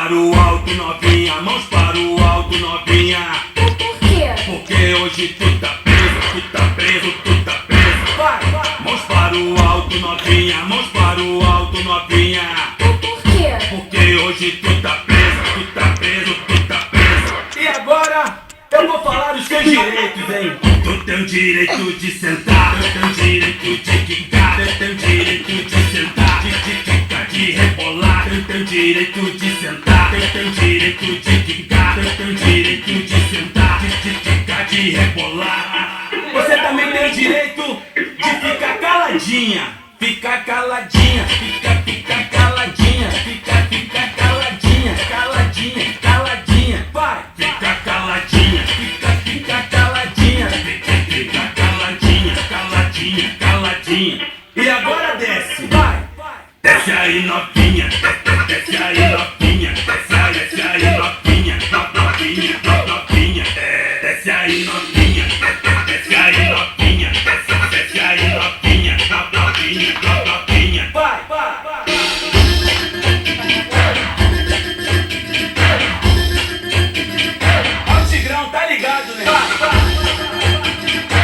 para o alto, novinha, mãos para o alto, novinha. Por quê? Porque hoje tu tá preso, tu tá preso, tu tá preso. Vai, vai. Mãos para o alto, novinha, mãos para o alto, novinha. Por quê? Porque hoje tu tá preso, tu tá preso, tu tá preso. E agora eu vou falar os teus direitos, hein? Tu tem o direito de sentar, tu tem o direito de quicar, tu tem o direito de sentar, de quicar, de rebolar, tu tem o direito de sentar, tu tem o direito de quicar, tu tem o direito de sentar, de quicar, de rebolar. Você também tem o direito de ficar caladinha. Ficar caladinha, fica caladinha, fica caladinha, caladinha, caladinha. Vai, Fica caladinha, fica caladinha. fica caladinha, caladinha, caladinha. E agora desce, vai. Desce aí novinha, desce aí novinha, desce aí novinha, novinha, novinha, desce aí novinha, desce aí novinha, desce aí novinha, novinha, novinha. Vai, vai, vai. Ó o Tigrão, tá ligado, né? Vai, vai.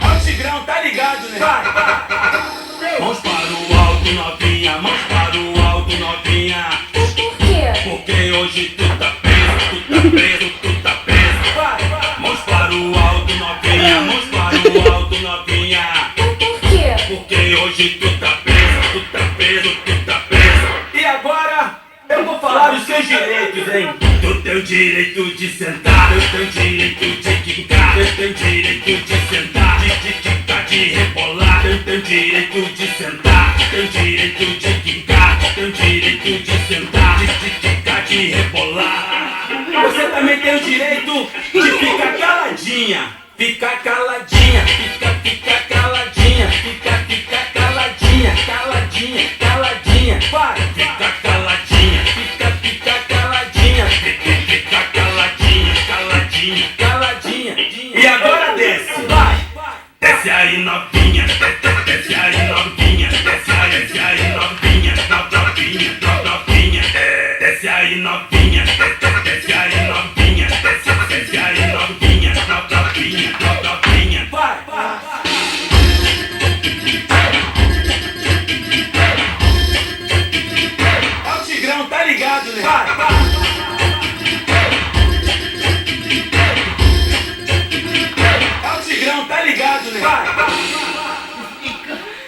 Ó o Tigrão, tá ligado, né? Vai, vai. Mãos para o alto, novinha, mãos para o alto, novinha. Por quê? Porque hoje tu tá preso, tu tá preso, tu tá preso. Vai, vai. Mãos para o alto, novinha, mãos para o alto, novinha. Por quê? Porque hoje tu tá preso, tu tá preso, tu tá preso. E agora eu vou falar os seus direitos, hein? Tu tem o direito de sentar, tu tem o direito de quicar, tu tem o direito de sentar, de quicar, de rebolar, tu tem o direito de sentar, tu tem o direito de quicar, tu tem o direito de sentar, de quicar, de rebolar. Você também tem o direito de ficar caladinha. Ficar caladinha, fica caladinha, fica caladinha, caladinha, caladinha. Vai, Fica caladinha, fica caladinha, fica caladinha, caladinha. caladinha. E agora desce, vai. Desce aí novinha, desce aí novinha, desce aí novinha, novinha, novinha, desce aí novinha, desce aí novinha, desce aí novinha, novinha, novinha. Vai, vai. Ó o Tigrão, tá ligado, né? Vai, vai. Ó o Tigrão, tá ligado, né? Vai.